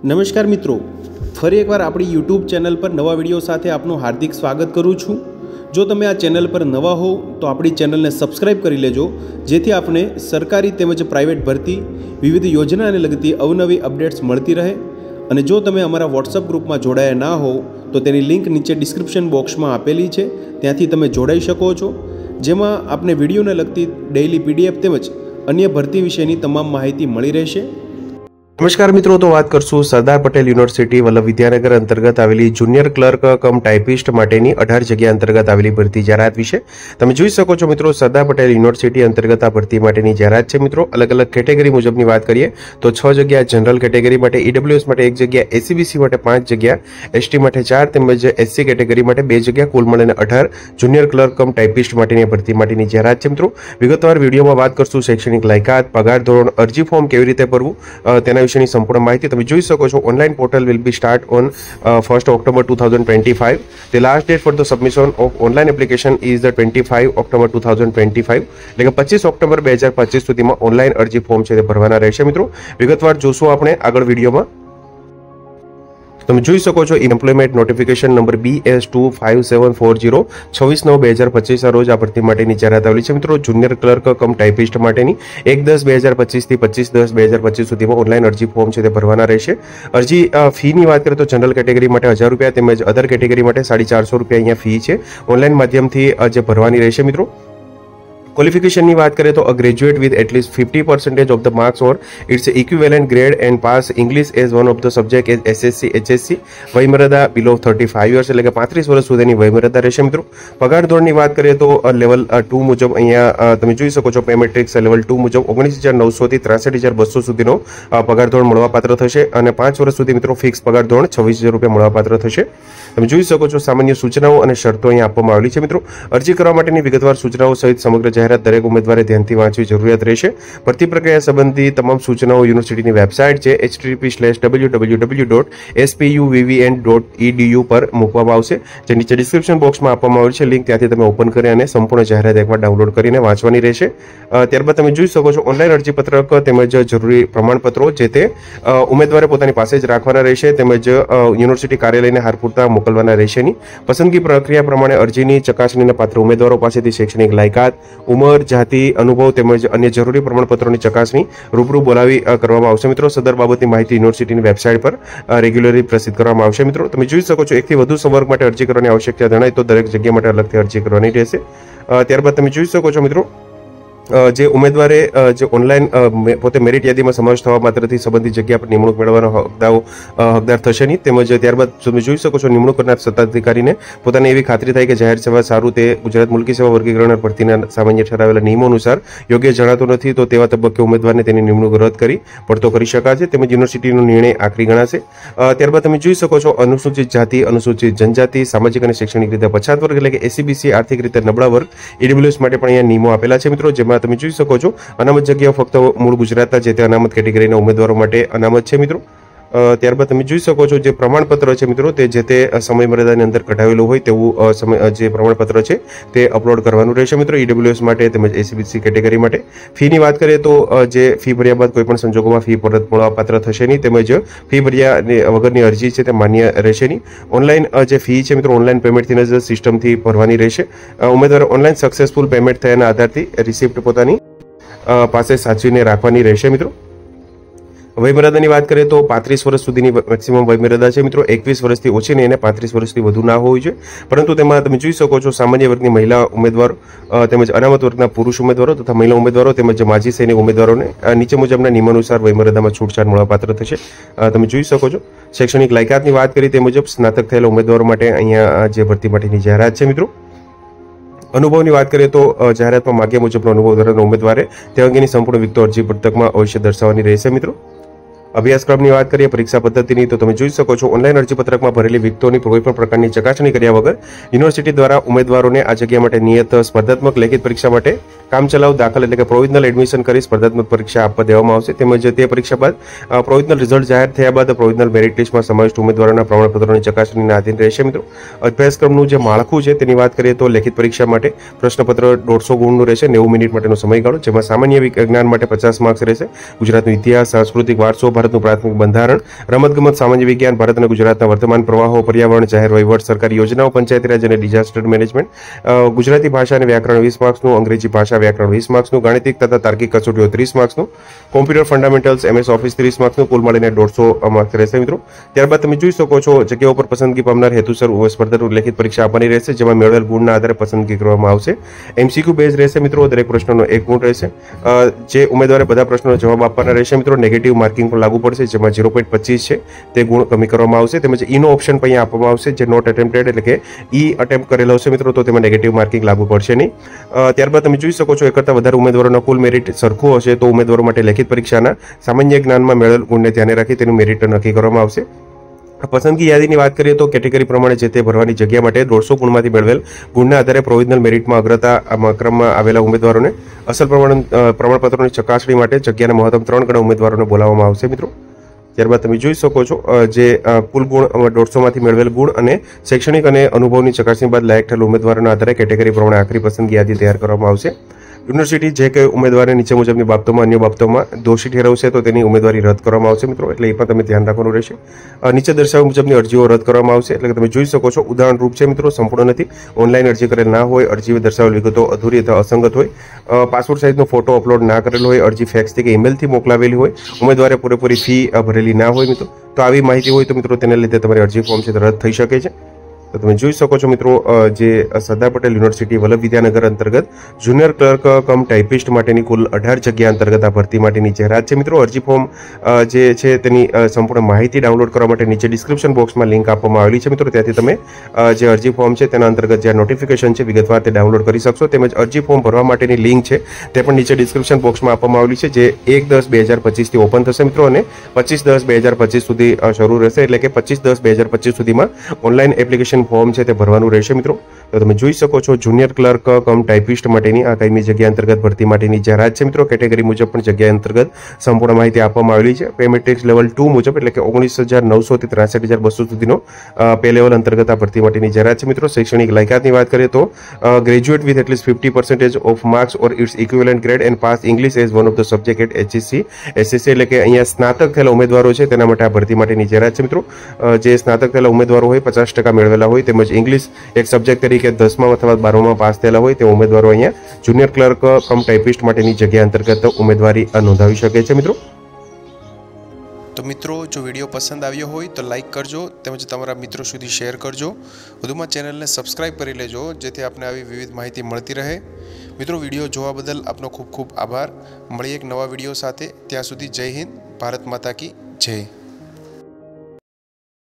નમસ્કાર મિત્રો, ફરી એકવાર આપણી યુટ્યુબ ચેનલ પર નવા વિડીયો સાથે આપનું હાર્દિક સ્વાગત કરું છું। જો તમે આ ચેનલ પર નવા હો તો આપણી ચેનલને સબસ્ક્રાઇબ કરી લેજો, જેથી આપને સરકારી તેમજ પ્રાઇવેટ ભરતી વિવિધ યોજનાને લગતી અવનવી અપડેટ્સ મળતી રહે। અને જો તમે અમારા વોટ્સઅપ ગ્રુપમાં જોડાયા ના હો તો તેની લિંક નીચે ડિસ્ક્રિપ્શન બોક્સમાં આપેલી છે, ત્યાંથી તમે જોડાઈ શકો છો, જેમાં આપને વિડીયોને લગતી ડેઇલી પીડીએફ તેમજ અન્ય ભરતી વિશેની તમામ માહિતી મળી રહેશે। નમસ્કાર મિત્રો, તો વાત કરશું સરદાર પટેલ યુનિવર્સિટી વલ્લભ વિદ્યાનગર અંતર્ગત આવેલી જુનિયર ક્લર્ક કમ ટાઇપિસ્ટ માટેની 18 જગ્યા અંતર્ગત આવેલી ભરતી જાહેરાત વિશે તમે જોઈ શકો છો। મિત્રો, સરદાર પટેલ યુનિવર્સિટી અંતર્ગત આ ભરતી માટેની જાહેરાત છે। મિત્રો, અલગ અલગ કેટેગરી મુજબની વાત કરીએ તો 6 જગ્યા જનરલ કેટેગરી માટે, ઈડબ્લ્યુએસ માટે 1 જગ્યા, એસસીબીસી માટે 5 જગ્યા, એસટી માટે 4 તેમજ એસસી કેટેગરી માટે 2 જગ્યા, કુલ મળીને 18 જુનિયર ક્લર્ક કમ ટાઇપિસ્ટ માટેની ભરતી માટેની જાહેરાત છે। મિત્રો, વિગતવાર વિડીયોમાં વાત કરશું શૈક્ષણિક લાયકાત, પગાર ધોરણ, અરજી ફોર્મ કેવી રીતે ભરવું તેના વિશેની સંપૂર્ણ માહિતી તમે જોઈ શકો છો। Online portal will be start on 1st October 2025. The last date for the submission of online application is the 25 October 2025, એટલે કે 25 ઓક્ટોબર 2025 સુધીમાં ઓનલાઈન અરજી ફોર્મ છે તે ભરવાના રહેશે। મિત્રો, વિગતવાર જોશું આપણે આગળ વિડીયોમાં। તમે જોઈ શકો છો એમ્પ્લોયમેન્ટ નોટિફિકેશન નંબર BS25740 26/9/2025 રોજ આ ભરતી માટેની જાહેરાત આવેલી છે। મિત્રો, જુનિયર ક્લર્ક કમ ટાઇપિસ્ટ માટેની 1/10/2025 થી 25/10/2025 સુધીમાં ઓનલાઈન અરજી ફોર્મ છે તે ભરવાના રહેશે। અરજી ફીની વાત કરીએ તો જનરલ કેટેગરી માટે 1000 રૂપિયા તેમજ અધર કેટેગરી માટે 450 રૂપિયા અહીંયા ફી છે, ઓનલાઈન માધ્યમથી જે ભરવાની રહેશે। મિત્રો, ક્વોલિફિકેશનની વાત કરીએ તો graduate with at least 50% of the marks or its equivalent grade and pass English as one of the subject as SSC HSC, વયમર્યાદા બિલો 35 યર્સ એટલે કે 35 વર્ષ સુધીની વયમર્યાદા રહેશે। મિત્રો, પગાર ધોરણની વાત કરીએ તો લેવલ 2 મુજબ અહીંયા તમે જોઈ શકો છો પે મેટ્રિક્સ લેવલ 2 મુજબ 19,900 થી 63,200 સુધીનો પગાર ધોરણ મળવાપાત્ર થશે અને 5 વર્ષ સુધી મિત્રો ફિક્સ પગાર ધોરણ 26,000 રૂપિયા મળવાપાત્ર થશે। તમે જોઈ શકો છો સામાન્ય સૂચનાઓ અને શરતો અહીંયા આપવામાં આવેલી છે। મિત્રો, અરજી કરવા માટેની વિગતવાર સૂચનાઓ સહિત સમગ્ર જાહેરાત દરેક ઉમેદવારે ધ્યાનથી વાંચવી જરૂરિયાત રહેશે। ભરતી પ્રક્રિયા સંબંધી તમામ સૂચનાઓ યુનિવર્સિટીની વેબસાઇટ છે http://www.spuvvn.edu પર મૂકવામાં આવશે, જે નીચે ડિસ્ક્રિપ્શન બોક્સમાં આપવામાં આવેલ છે લિંક, ત્યાંથી તમે ઓપન કરી અને સંપૂર્ણ જાહેરાત એકવાર ડાઉનલોડ કરીને વાંચવાની રહેશે। ત્યારબાદ તમે જોઈ શકો છો ઓનલાઈન અરજીપત્રક તેમજ જરૂરી પ્રમાણપત્રો જે તે ઉમેદવારે પોતાની પાસે જ રાખવાના રહેશે તેમજ યુનિવર્સિટી કાર્યાલયને હાર પૂરતા મોકલવાના રહેશે નહીં। પસંદગી પ્રક્રિયા પ્રમાણે અરજીની ચકાસણીના પાત્ર ઉમેદવારો પાસેથી શૈક્ષણિક લાયકાત, ઉંમર, જાતિ, અનુભવ તેમજ અન્ય જરૂરી પ્રમાણપત્રોની ચકાસણી રૂબરૂ બોલાવી કરવામાં આવશે। મિત્રો, સદર બાબતની માહિતી યુનિવર્સિટીની વેબસાઇટ પર રેગ્યુલરલી પ્રસિદ્ધ કરવામાં આવશે। મિત્રો, તમે જોઈ શકો છો 1 થી વધુ સંવર્ગ માટે અરજી કરવાની આવશ્યકતા જણાય તો દરેક જગ્યા માટે અલગથી અરજી કરવાની રહેશે। ત્યારબાદ તમે જોઈ શકો છો મિત્રો જે ઉમેદવારે જે ઓનલાઈન પોતે મેરિટ યાદીમાં સમાવેશ થવા માત્રથી સંબંધિત જગ્યા પર નિમણૂક મેળવવાનો હકદાર થશે નહીં। તેમજ ત્યારબાદ તમે જોઈ શકો છો નિમણૂક કરનાર સત્તાધિકારીને પોતાને એવી ખાતરી થાય કે જાહેર સેવા સારું તે ગુજરાત મુલકી સેવા વર્ગીકરણ ભરતીના સામાન્ય ઠરાવેલા નિયમો અનુસાર યોગ્ય જણાતું નથી તો તેવા તબક્કે ઉમેદવારને તેની નિમણૂક રદ કરી પડતો કરી શકાશે તેમજ યુનિવર્સિટીનો નિર્ણય આખરી ગણાશે। ત્યારબાદ તમે જોઈ શકો છો અનુસૂચિત જાતિ, અનુસૂચિત જનજાતિ, સામાજિક અને શૈક્ષણિક રીતે પછાત વર્ગ એટલે કે એસસીબીસી, આર્થિક રીતે નબળા વર્ગ, ઈડબ્લ્યુએસ માટે પણ અહીંયા નિયમો આપેલા છે। મિત્રો, જેમાં તમે જોઈ શકો છો અનામત જગ્યાઓ ફક્ત મૂળ ગુજરાતના જે તે અનામત કેટેગરીના ઉમેદવારો માટે અનામત છે। મિત્રો, ત્યારબાદ તમે જોઈ શકો છો જે પ્રમાણપત્ર છે મિત્રો તે જે તે સમય મર્યાદાની અંદર કઢાવેલું હોય તેવું જે પ્રમાણપત્ર છે તે અપલોડ કરવાનું રહેશે। મિત્રો, ઈડબ્લ્યુએસ માટે તેમજ એસસીબીસી કેટેગરી માટે ફીની વાત કરીએ તો જે ફી ભર્યા બાદ કોઈપણ સંજોગોમાં ફી પરત મળવાપાત્ર થશે નહીં તેમજ ફી ભર્યા વગરની અરજી છે તે માન્ય રહેશે નહીં। ઓનલાઈન જે ફી છે મિત્રો ઓનલાઈન પેમેન્ટથી જ સિસ્ટમથી ભરવાની રહેશે। ઉમેદવારે ઓનલાઈન સક્સેસફુલ પેમેન્ટ થયાના આધારથી રિસિપ્ટ પોતાની પાસે સાચવીને રાખવાની રહેશે। મિત્રો, વયમર્યાદાની વાત કરીએ તો 35 વર્ષ સુધીની મેક્સિમમ વયમર્યાદા છે। મિત્રો, 21 વર્ષથી ઓછી નહીં અને 35 વર્ષથી વધુ ના હોવી જોઈએ, પરંતુ તેમાં તમે જોઈ શકો છો સામાન્ય વર્ગની મહિલા ઉમેદવારો તેમજ અનામત વર્ગના પુરુષ ઉમેદવારો તથા મહિલા ઉમેદવારો તેમજ માજી સૈનિક ઉમેદવારોને નીચે મુજબના નિયમાનુસાર વયમર્યાદામાં છૂટછાટ મળવાપાત્ર થશે। તમે જોઈ શકો છો શૈક્ષણિક લાયકાતની વાત કરી તે મુજબ સ્નાતક થયેલા ઉમેદવારો માટે અહીંયા જે ભરતી માટેની જાહેરાત છે। મિત્રો, અનુભવની વાત કરીએ તો જાહેરાતમાં માગ્યા મુજબનો અનુભવ ધરાવનાર ઉમેદવારે તે અંગેની સંપૂર્ણ વિગતો અરજી પત્રકમાં અવશ્ય દર્શાવવાની રહેશે। મિત્રો, અભ્યાસક્રમની વાત કરીએ પરીક્ષા પદ્ધતિની તો તમે જોઈ શકો છો ઓનલાઈન અરજીપત્રકમાં ભરેલી વિગતોની કોઈપણ પ્રકારની ચકાસણી કર્યા વગર યુનિવર્સિટી દ્વારા ઉમેદવારોને આ જગ્યા માટે નિયત સ્પર્ધાત્મક લેખિત પરીક્ષા માટે કામચલાઉ દાખલ એટલે કે પ્રોવિઝનલ એડમિશન કરી સ્પર્ધાત્મક પરીક્ષા આપવા દેવામાં આવશે। તેમજ તે પરીક્ષા બાદ પ્રોવિઝનલ રિઝલ્ટ જાહેર થયા બાદ પ્રોવિઝનલ મેરિટ લિસ્ટમાં સમાવિષ્ટ ઉમેદવારોના પ્રમાણપત્રોની ચકાસણીના આધીન રહેશે। મિત્રો, અભ્યાસક્રમનું જે માળખું છે તેની વાત કરીએ તો લેખિત પરીક્ષા માટે પ્રશ્નપત્ર 150 ગુણનું રહેશે, 90 મિનિટ માટેનો સમયગાળો, જેમાં સામાન્ય વિજ્ઞાન માટે 50 માર્ક્સ રહેશે, ગુજરાતનો ઇતિહાસ, સાંસ્કૃતિક વારસો, ભારત ભારતનું પ્રાથમિક બંધારણ, રમતગમત, સામાન્ય વિજ્ઞાન, ભારત અને ગુજરાતના વર્તમાન પ્રવાહો, પર્યાવરણ, જાહેર વહીવટ, સરકારી યોજનાઓ, પંચાયતી રાજ અને ડિઝાસ્ટર મેનેજમેન્ટ, ગુજરાતી ભાષા અને વ્યાકરણ 20 માર્ક્સનું, અંગ્રેજી ભાષા વ્યાકરણ 20 માર્ક્સનું, ગાણિતિક તથા તાર્કિક કસોટીઓ 30 માર્ક્સનું, કોમ્પ્યુટર ફંડામેન્ટલ્સ, MS ઓફિસ 30 માર્ક્સનું, કુલ મળીને 150 માર્ક્સ રહેશે મિત્રો। ત્યારબાદ તમે જોઈ શકો છો જગ્યાઓ પર પસંદગી પામનાર હેતુસર સ્પર્ધાત્મક લેખિત પરીક્ષા આપવાની રહેશે, જેમાં મેળવેલ ગુણના આધારે પસંદગી કરવામાં આવશે। MCQ બેઝ રહેશે મિત્રો, દરેક પ્રશ્નનો 1 ગુણ રહેશે। જે ઉમેદવારે બધા પ્રશ્નોનો જવાબ આપવાના રહેશે મિત્રો। નેગેટિવ માર્કિંગ પણ લાગુ પડશે, જેમાં 0.25 છે તે ગુણ કમી કરવામાં આવશે। તેમજ ઈનો ઓપ્શન પણ અહીંયા આપવામાં આવશે, જે નોટ અટેમ્પ્ટેડ એટલે કે ઈ અટેમ્પ્ટ કરેલો હશે મિત્રો, તો તેમાં નેગેટિવ માર્કિંગ લાગુ પડશે નહીં। ત્યારબાદ તમે જોઈ શકો છો એક કરતાં વધારે ઉમેદવારોનો કુલ મેરિટ સરખું હશે તો ઉમેદવારો માટે લેખિત પરીક્ષાના સામાન્ય જ્ઞાનમાં મેળવેલ ગુણને ધ્યાને રાખી તેનું મેરિટ નક્કી કરવામાં આવશે। પસંદગી યાદીની વાત કરીએ તો કેટેગરી પ્રમાણે જે તે ભરવાની જગ્યા માટે 150 ગુણમાંથી મેળવેલ ગુણના આધારે પ્રોવિઝનલ મેરિટમાં અગ્રતા ક્રમમાં આવેલા ઉમેદવારોને અસલ પ્રમાણપત્રોની ચકાસણી માટે જગ્યાના મહત્તમ 3 ગણા ઉમેદવારોને બોલાવવામાં આવશે મિત્રો। ત્યારબાદ તમે જોઈ શકો છો જે કુલ ગુણ 150માંથી મેળવેલ ગુણ અને શૈક્ષણિક અને અનુભવની ચકાસણી બાદ લાયક થયેલ ઉમેદવારોના આધારે કેટેગરી પ્રમાણે આખરી પસંદગી યાદી તૈયાર કરવામાં આવશે। યુનિવર્સિટી જે કે ઉમેદવારને નીચે મુજબની બાબતોમાં અન્ય બાબતોમાં દોષી ઠેરવશે તો તેની ઉમેદવારી રદ કરવામાં આવશે મિત્રો, એટલે એ પણ તમે ધ્યાન રાખવાનું રહેશે। નીચે દર્શાવ્યા મુજબની અરજીઓ રદ કરવામાં આવશે, એટલે કે તમે જોઈ શકો છો ઉદાહરણ રૂપ છે મિત્રો, સંપૂર્ણ નથી, ઓનલાઈન અરજી કરેલ ના હોય, અરજી દર્શાવેલ વિગતો અધૂરી અથવા અસંગત હોય, પાસપોર્ટ સાઇઝનો ફોટો અપલોડ ના કરેલો હોય, અરજી ફેક્સથી કે ઈમેલથી મોકલાવેલી હોય, ઉમેદવારે પૂરેપૂરી ફી ભરેલી ના હોય મિત્રો, તો આવી માહિતી હોય તો મિત્રો તેને લીધે તમારી અરજી ફોર્મ છે તે રદ થઈ શકે છે। તો તમે જોઈ શકો છો મિત્રો જે સરદાર પટેલ યુનિવર્સિટી વલ્લભ વિદ્યાનગર અંતર્ગત જુનિયર ક્લર્ક કમ ટાઇપિસ્ટ માટેની કુલ 18 જગ્યા અંતર્ગત આ ભરતી માટેની જાહેરાત છે મિત્રો। અરજી ફોર્મ જે છે તેની સંપૂર્ણ માહિતી ડાઉનલોડ કરવા માટે નીચે ડિસ્ક્રિપ્શન બોક્સમાં લિંક આપવામાં આવેલી છે મિત્રો, ત્યાંથી તમે જે અરજી ફોર્મ છે તેના અંતર્ગત જે નોટિફિકેશન છે વિગતવાર તે ડાઉનલોડ કરી શકશો। તેમજ અરજી ફોર્મ ભરવા માટેની લિંક છે તે પણ નીચે ડિસ્ક્રિપ્શન બોક્સમાં આપવામાં આવેલી છે, જે 1/10/2025 થી ઓપન થશે મિત્રો અને 25/10/2025 સુધી શરૂ રહેશે, એટલે કે 25/10/2025 સુધીમાં ઓનલાઈન એપ્લિકેશન ફોર્મ છે તે ભરવાનું રહેશે મિત્રો। તો તમે જોઈ શકો છો જુનિયર ક્લર્ક કમ ટાઇપિસ્ટ માટેની આ કાયમી જગ્યા અંતર્ગત ભરતી માટેની જાહેરાત છે મિત્રો। કેટેગરી મુજબ પણ જગ્યા અંતર્ગત સંપૂર્ણ માહિતી આપવામાં આવેલી છે। પે મેટ્રિક્સ લેવલ 2 મુજબ એટલે કે 19,900 થી 63,200 સુધીનો પે લેવલ અંતર્ગત આ ભરતી માટેની જાહેરાત છે મિત્રો। શૈક્ષણિક લાયકાતની વાત કરીએ તો graduate with at least 50% of marks or its equivalent grade and pass English as one of the subject at HSC એટલે કે અહીંયા સ્નાતક થયેલા ઉમેદવારો છે તેના માટે આ ભરતી માટેની જાહેરાત છે મિત્રો। જે સ્નાતક થયેલા ઉમેદવારો હોય 50% મેળવેલા હોય તેમજ ઇંગ્લિશ એક સબ્જેક્ટ તરીકે 10મા અથવા 12મા પાસ થયેલા હોય તે ઉમેદવારો અહીંયા જુનિયર ક્લર્ક કમ ટાઇપિસ્ટ માટેની જગ્યા અંતર્ગત ઉમેદવારી નોંધાવી શકે છે મિત્રો। તો મિત્રો જો વિડીયો પસંદ આવ્યો હોય તો લાઇક કરજો તેમજ તમારા મિત્રો સુધી શેર કરજો। વધુમાં ચેનલને સબસ્ક્રાઇબ કરી લેજો જેથી આપને આવી વિવિધ માહિતી મળતી રહે। મિત્રો વિડીયો જોવા બદલ આપનો ખૂબ ખૂબ આભાર। મળીએ એક નવા વિડીયો સાથે, ત્યાં સુધી જય હિન્દ, ભારત માતા કી જય।